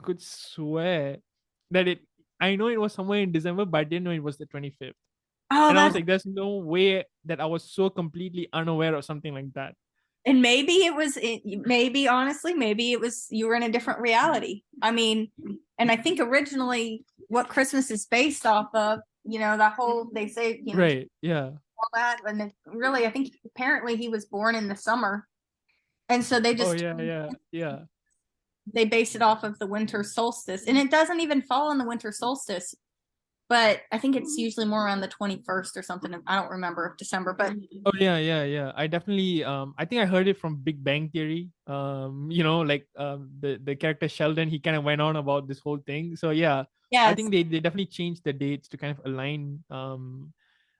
could swear that I know it was somewhere in December, but I didn't know it was the 25th. Oh, And I was that's, like, there's no way that I was so completely unaware of something like that. and maybe it was maybe honestly, maybe it was you were in a different reality. I mean, and I think originally what Christmas is based off of, that whole, they say, Right. Yeah. all that, and really I think apparently he was born in the summer. And so Oh yeah, yeah, yeah. they base it off of the winter solstice. And it doesn't even fall on the winter solstice, but I think it's usually more around the 21st or something. I don't remember December, but Oh yeah, yeah, yeah. I definitely I think I heard it from Big Bang Theory. Like the character Sheldon, he kind of went on about this whole thing. So yeah, I yes. think they definitely changed the dates to kind of align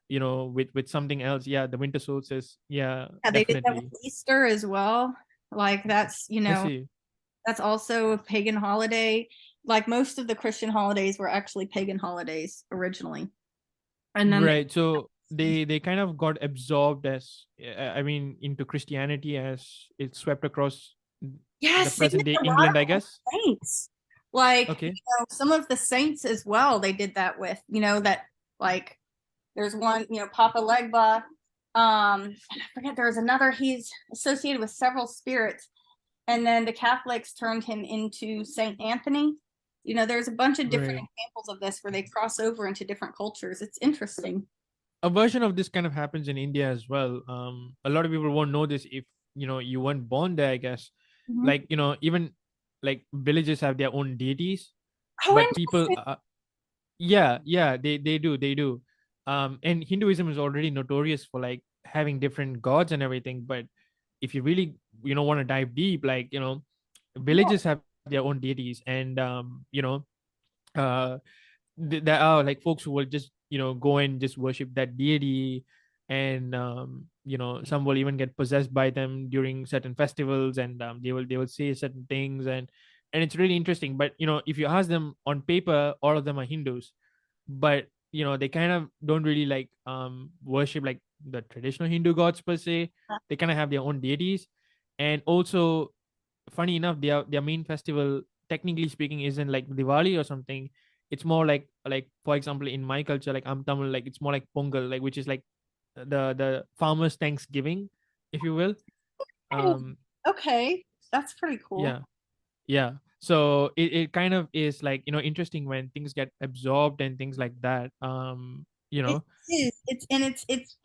with something else. Yeah, the winter solstice. Yeah, Yeah, they did that with definitely. Easter as well. Like I see. that's also a pagan holiday. Like most of the Christian holidays were actually pagan holidays originally. And then Right. So they kind of got absorbed as I mean into Christianity as it swept across the yes, they did present day a lot England, I of guess. saints. Like, Okay. some of the saints as well, they did that with, that like there's one, Papa Legba. And I forget there was another, he's associated with several spirits. And then the Catholics turned him into Saint Anthony. There's a bunch of different Right. examples of this where they cross over into different cultures. It's interesting. A version of this kind of happens in India as well. A lot of people won't know this if you weren't born there, I guess. Mhm. Like even like villages have their own deities, Oh, but people, interesting. yeah, yeah, they do. And Hinduism is already notorious for like having different gods and everything, but if you really want to dive deep, like Yeah. villages have their own deities, and uh there are like folks who will just go and just worship that deity, and some will even get possessed by them during certain festivals, and they will say certain things, and it's really interesting. But if you ask them on paper, all of them are Hindus, but they kind of don't really like worship like the traditional Hindu gods per se. They kind of have their own deities. And also, funny enough, their main festival, technically speaking, isn't like Diwali or something. It's more like for example, in my culture, like I'm Tamil, like it's more like Pongal, like which is like the farmers Thanksgiving, if you will. Oh, um okay. That's pretty cool. yeah, yeah. So it kind of is like interesting when things get absorbed and things like that. It is. It's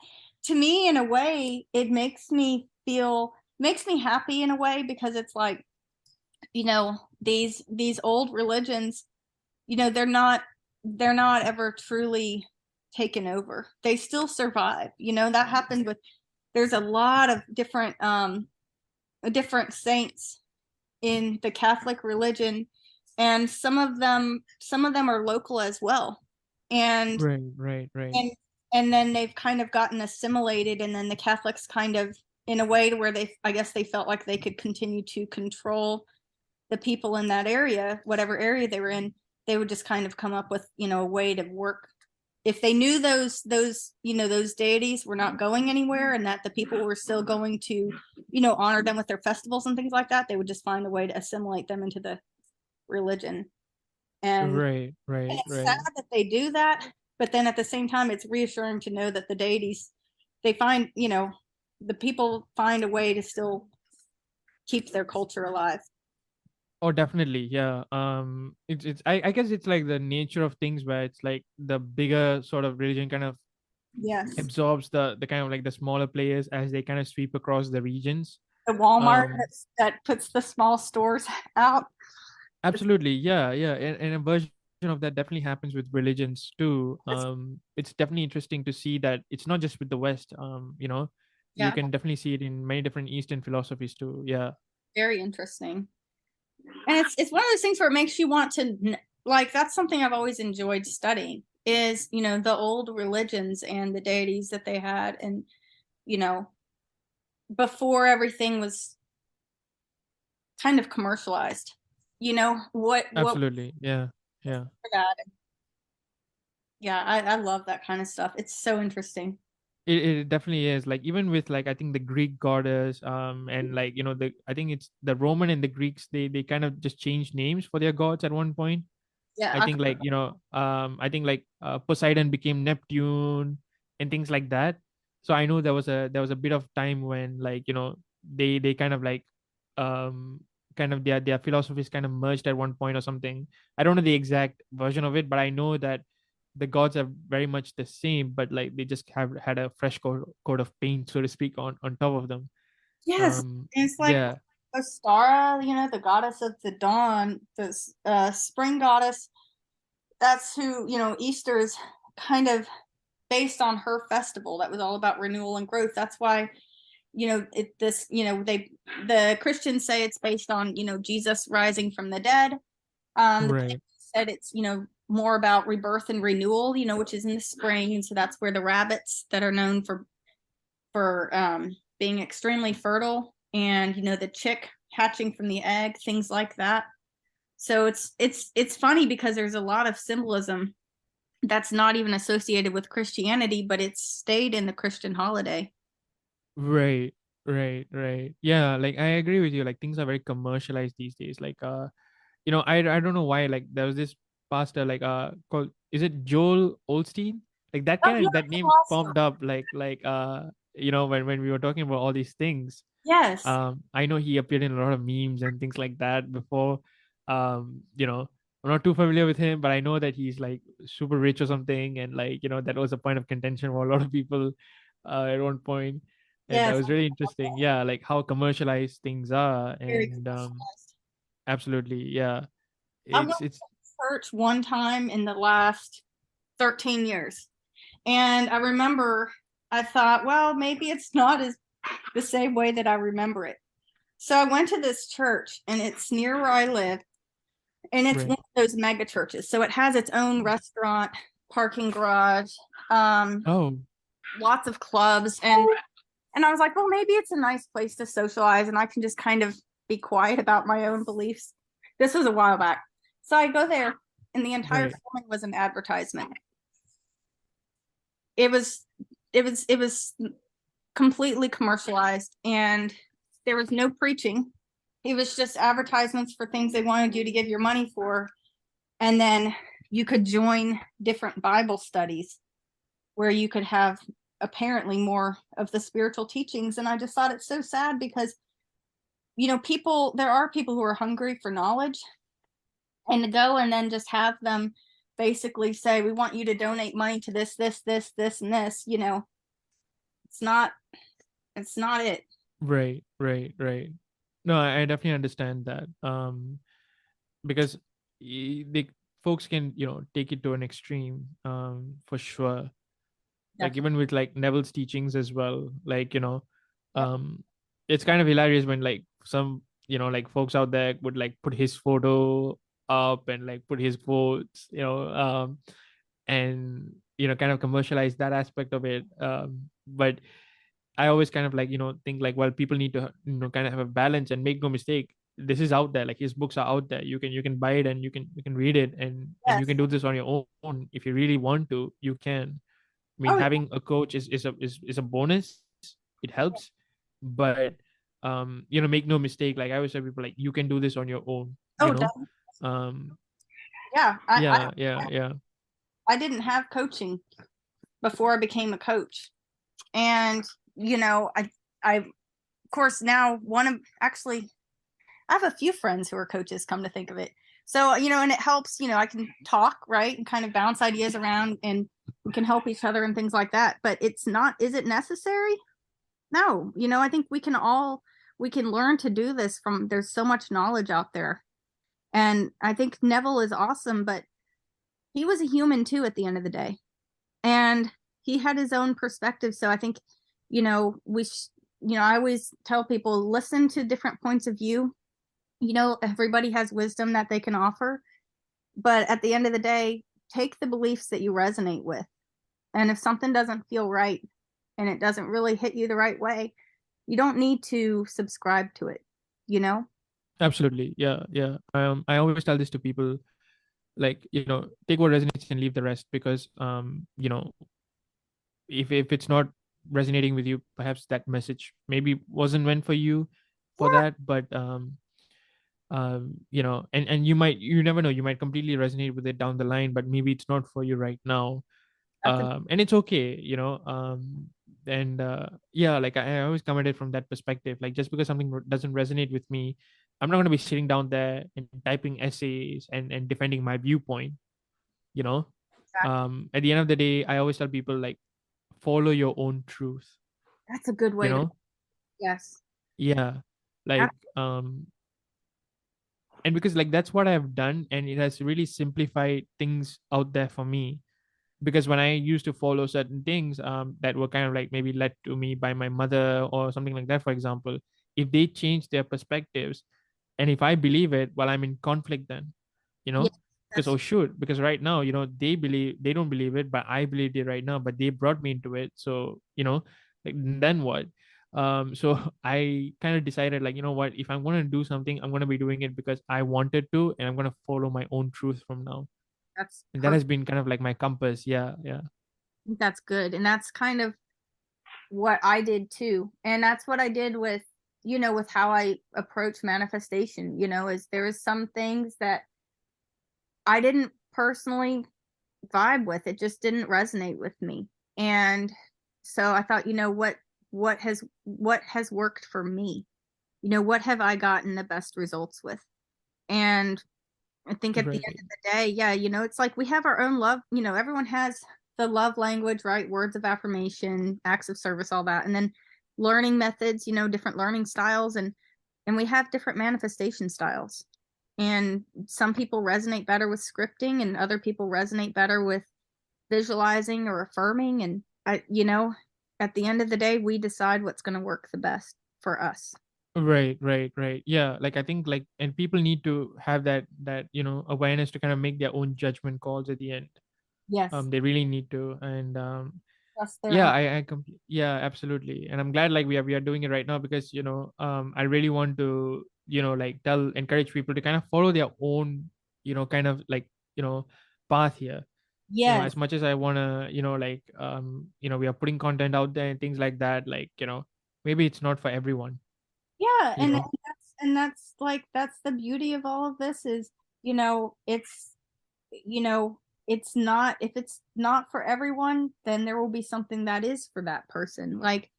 to me in a way, it makes me happy in a way because it's like, these old religions, they're not ever truly taken over. They still survive. That happened with there's a lot of different saints in the Catholic religion, and some of them are local as well. And right, right, right. and and then they've kind of gotten assimilated, and then the Catholics kind of in a way to where I guess they felt like they could continue to control the people in that area, whatever area they were in. They would just kind of come up with a way to work if they knew those deities were not going anywhere, and that the people were still going to honor them with their festivals and things like that. They would just find a way to assimilate them into the religion. And Right, right, it's sad right. that they do that, but then at the same time it's reassuring to know that the deities, they find, the people find a way to still keep their culture alive. Oh, definitely. Yeah. I guess it's like the nature of things where it's like the bigger sort of religion kind of Yes. absorbs the kind of like the smaller players as they kind of sweep across the regions. The Walmart Um, that puts the small stores out. Absolutely. Yeah, yeah. And a version of that definitely happens with religions too. It's definitely interesting to see that it's not just with the West. You Yeah, can definitely see it in many different Eastern philosophies too. Yeah. very interesting. And it's one of those things where it makes you want to, like, that's something I've always enjoyed studying is the old religions and the deities that they had, and you know before everything was kind of commercialized. What Absolutely. Yeah. Yeah. that. Yeah, I love that kind of stuff. It's so interesting. It definitely is, like even with like I think the Greek goddess, and like the I think it's the Roman and the Greeks, they kind of just changed names for their gods at one point. Yeah, I think like I think like Poseidon became Neptune and things like that. So I know there was a bit of time when like they kind of like um kind of their philosophies kind of merged at one point or something. I don't know the exact version of it, but I know that the gods are very much the same, but like they just have had a fresh coat of paint, so to speak, on top of them. yes. And it's like Yeah, Ostara, the goddess of the dawn, the spring goddess. That's who Easter is kind of based on her festival. That was all about renewal and growth. That's why the Christians say it's based on Jesus rising from the dead. The right, Pagan said it's more about rebirth and renewal, which is in the spring, and so that's where the rabbits that are known for being extremely fertile, and the chick hatching from the egg, things like that. So it's funny because there's a lot of symbolism that's not even associated with Christianity, but it's stayed in the Christian holiday. right, right. Yeah, like I agree with you. Like things are very commercialized these days. Like I don't know why. Like there was this pastor like called, is it Joel Olstein? Like that Oh, kind yeah, of that name awesome. popped up when we were talking about all these things. Yes. I know he appeared in a lot of memes and things like that before. I'm not too familiar with him, but I know that he's like super rich or something, and like that was a point of contention for a lot of people at one point, and that Yes. was really interesting. Yeah, like how commercialized things are, Very and commercialized. absolutely, yeah, I went it's to church one time in the last 13 years. And I remember I thought, well, maybe it's not as the same way that I remember it. So I went to this church, and it's near where I live, and it's one Right. of those mega churches. So it has its own restaurant, parking garage, um, Oh, lots of clubs, and I was like, well, maybe it's a nice place to socialize, and I can just kind of be quiet about my own beliefs. This was a while back. So I go there, and the entire right. filming was an advertisement. It was completely commercialized, and there was no preaching. It was just advertisements for things they wanted you to give your money for, and then you could join different Bible studies where you could have apparently more of the spiritual teachings. And I just thought it's so sad because, people, there are people who are hungry for knowledge, and to go and then just have them basically say, we want you to donate money to this, and this, it's not, it's not it. Right, right, right. No, I definitely understand that. Because the folks can, take it to an extreme, for sure. Like Definitely. even with like Neville's teachings as well. Like, Yep. um, it's kind of hilarious when like some, like folks out there would like put his photo up and like put his quotes, and kind of commercialize that aspect of it. But I always kind of like think like, well, people need to kind of have a balance and make no mistake. This is out there. Like his books are out there. You can buy it and you can read it, and you Yes. can do this on your own if you really want to. You can. I mean, Oh, having a coach is a bonus. It helps, but make no mistake. Like I always tell people, like you can do this on your own. oh, definitely. Um, Yeah. yeah, yeah, yeah. I didn't have coaching before I became a coach. And, of course, now one of actually, I have a few friends who are coaches, come to think of it. So, and it helps, I can talk, right? And kind of bounce ideas around, and we can help each other and things like that. But it's not, is it necessary? No. I think we can learn to do this from, there's so much knowledge out there. And I think Neville is awesome, but he was a human too at the end of the day. And he had his own perspective. So I think, I always tell people, listen to different points of view. Everybody has wisdom that they can offer, but at the end of the day, take the beliefs that you resonate with. And if something doesn't feel right and it doesn't really hit you the right way, you don't need to subscribe to it, you know? Absolutely. Yeah, yeah. I always tell this to people, like, take what resonates and leave the rest, because if it's not resonating with you, perhaps that message maybe wasn't meant for you for Yeah, that. But and you never know, you might completely resonate with it down the line, but maybe it's not for you right now. that's a And it's okay, and yeah, like I always come at it from that perspective. Like just because something doesn't resonate with me, I'm not going to be sitting down there and typing essays and defending my viewpoint, you know at the end of the day, I always tell people, like, follow your own truth, that's a good you way to, know yes. yeah, like, and because like that's what I've done, and it has really simplified things out there for me. Because when I used to follow certain things, that were kind of like maybe led to me by my mother or something like that, for example, if they change their perspectives, and if I believe it, well, I'm in conflict then, you Yes, know because, that's oh shoot, because right now, they don't believe it, but I believe it right now, but they brought me into it. So, like, then what? So I kind of decided, like, you know what, if I'm going to do something, I'm going to be doing it because I wanted to, and I'm going to follow my own truth from now. that's And that has perfect. been kind of like my compass. Yeah, yeah. That's good. And that's kind of what I did too. And that's what I did with, with how I approach manifestation, is there is some things that I didn't personally vibe with. It just didn't resonate with me. And so I thought, what has worked for me? What have I gotten the best results with? And I think at the end Right. of the day, yeah, it's like we have our own love, everyone has the love language, right? Words of affirmation, acts of service, all that. And then learning methods, different learning styles, and we have different manifestation styles. And some people resonate better with scripting, and other people resonate better with visualizing or affirming. And I, at the end of the day, we decide what's going to work the best for us. Right, right, right. Yeah, like I think like and people need to have that awareness to kind of make their own judgment calls at the end. Yes. They really need to. And Trust their yeah, own. yeah, absolutely. And I'm glad like we are doing it right now, because I really want to like tell encourage people to kind of follow their own kind of like path here. Yes. As much as I want to like we are putting content out there and things like that, like maybe it's not for everyone Yeah, you know that's like that's the beauty of all of this is, it's you know, it's not if it's not for everyone, then there will be something that is for that person. Like,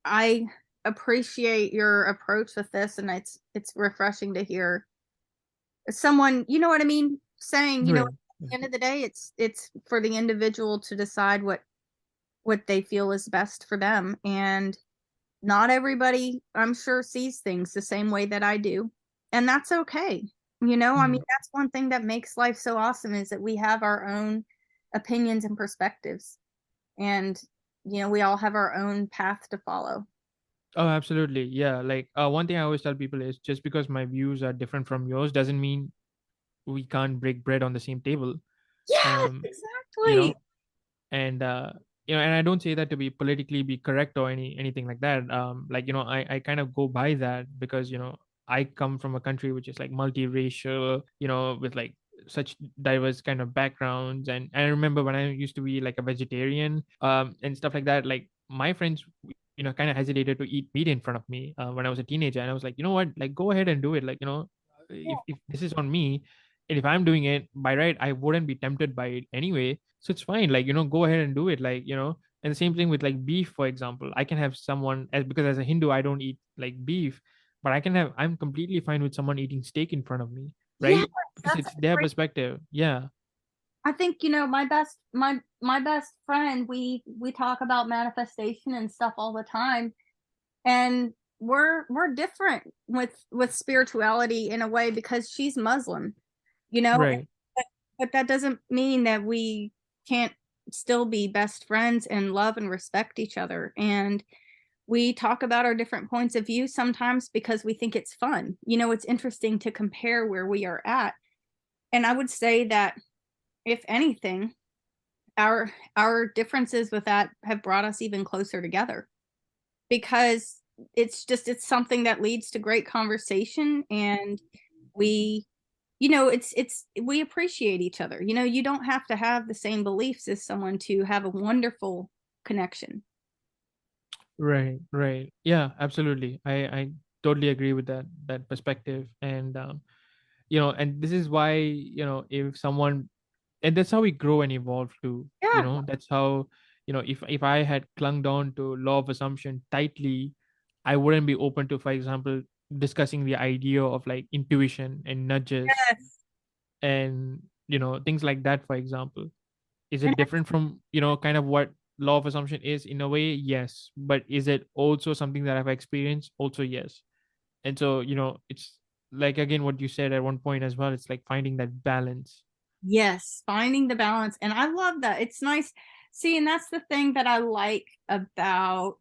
I appreciate your approach with this, and it's refreshing to hear someone, you know what I mean, saying, at Right. the end of the day, it's for the individual to decide what they feel is best for them. And not everybody, I'm sure, sees things the same way that I do. And that's okay. I mean, Mhm. that's one thing that makes life so awesome is that we have our own opinions and perspectives. And, we all have our own path to follow. Oh, absolutely. Yeah. Like one thing I always tell people is, just because my views are different from yours doesn't mean we can't break bread on the same table. Yes, Um, you exactly. know, and and I don't say that to be politically be correct or anything like that. Like I kind of go by that, because I come from a country which is like multiracial, with like such diverse kind of backgrounds. And I remember when I used to be like a vegetarian and stuff like that, like my friends kind of hesitated to eat meat in front of me when I was a teenager. And I was like, you know what, like go ahead and do it. Like if this is on me, and if I'm doing it by right, I wouldn't be tempted by it anyway. So it's fine. Like, go ahead and do it. Like, and the same thing with like beef, for example. I can have someone because as a Hindu, I don't eat like beef, but I'm completely fine with someone eating steak in front of me, Yes, right? Because that's it's their great. perspective. Yeah. I think, my best friend, we talk about manifestation and stuff all the time. And we're different with spirituality in a way because she's Muslim, you know, Right. but, but that doesn't mean that we can't still be best friends and love and respect each other. And we talk about our different points of view sometimes because we think it's fun. It's interesting to compare where we are at. And I would say that if anything, our differences with that have brought us even closer together because it's something that leads to great conversation. And we it's we appreciate each other. You don't have to have the same beliefs as someone to have a wonderful connection. Right. Right. Yeah, absolutely. I totally agree with that perspective. And and this is why, if someone, and that's how we grow and evolve too. Yeah. That's how, if I had clung down to law of assumption tightly, I wouldn't be open to, for example, discussing the idea of like intuition and nudges Yes. and things like that. For example, is And it different from kind of what law of assumption is? In a way, yes, but is it also something that I've experienced? Also, yes. And so it's like, again, what you said at one point as well, it's like finding that balance. yes, finding the balance. And I love that. It's nice. See, and that's the thing that I like about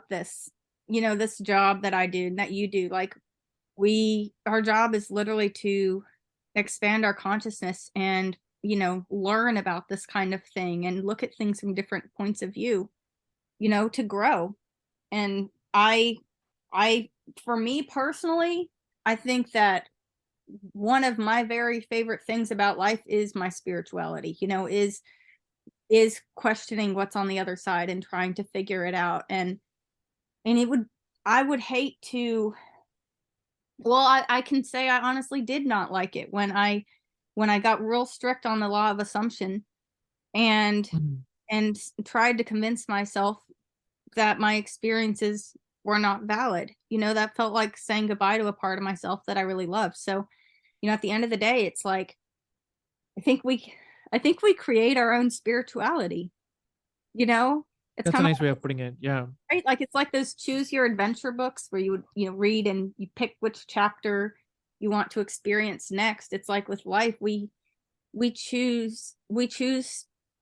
this, this job that I do and that you do. Like, our job is literally to expand our consciousness and, learn about this kind of thing and look at things from different points of view, to grow. And I for me personally, I think that one of my very favorite things about life is my spirituality, is questioning what's on the other side and trying to figure it out. And I would hate to, well, I can say I honestly did not like it when I got real strict on the law of assumption and Mhm. and tried to convince myself that my experiences were not valid. That felt like saying goodbye to a part of myself that I really loved. So, at the end of the day, it's like I think we I think we create our own spirituality, you know? It's That's a kind of nice way of putting it. Yeah. right, like it's like those choose your adventure books where you would, read and you pick which chapter you want to experience next. It's like with life, we choose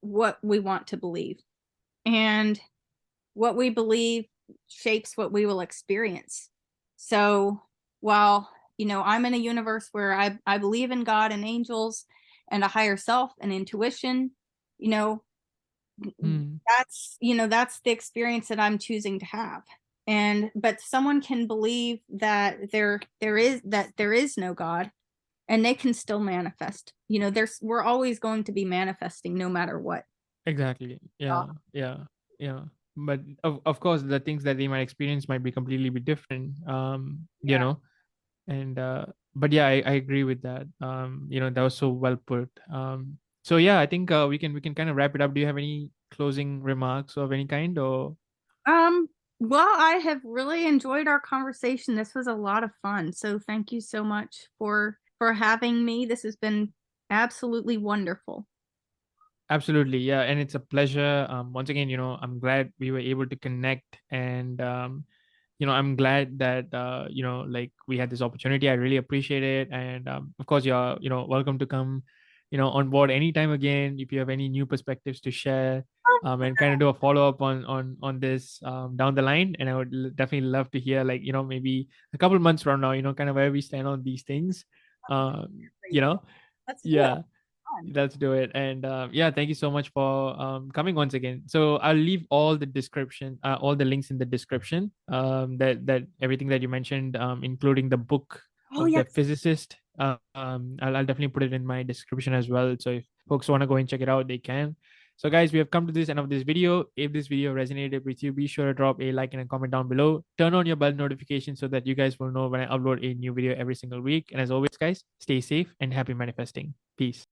what we want to believe. And what we believe shapes what we will experience. So while, I'm in a universe where I believe in God and angels and a higher self and intuition, you know, Mm, that's the experience that I'm choosing to have. And but someone can believe that there is no God, and they can still manifest. We're always going to be manifesting no matter what. exactly. Yeah. Yeah. Yeah. But of course, the things that they might experience might be completely be different. You Yeah. know, and but yeah, I agree with that. That was so well put. So yeah, I think we can kind of wrap it up. Do you have any closing remarks of any kind, or? Um, well, I have really enjoyed our conversation. This was a lot of fun. So thank you so much for having me. This has been absolutely wonderful. Absolutely, yeah, and it's a pleasure. Once again, I'm glad we were able to connect, and I'm glad that like we had this opportunity. I really appreciate it, and of course, you're welcome to come, on board anytime again if you have any new perspectives to share, and kind of do a follow up on this down the line. And I would definitely love to hear, like, maybe a couple months from now, kind of where we stand on these things. You know, Let's do it. yeah. Let's do it. And yeah, thank you so much for coming once again. So I'll leave all the links in the description. That everything that you mentioned, including the book Oh, of the yes. physicist. I'll definitely put it in my description as well. So if folks want to go and check it out, they can. So guys, we have come to this end of this video. If this video resonated with you, be sure to drop a like and a comment down below. Turn on your bell notification so that you guys will know when I upload a new video every single week. And as always, guys, stay safe and happy manifesting. Peace.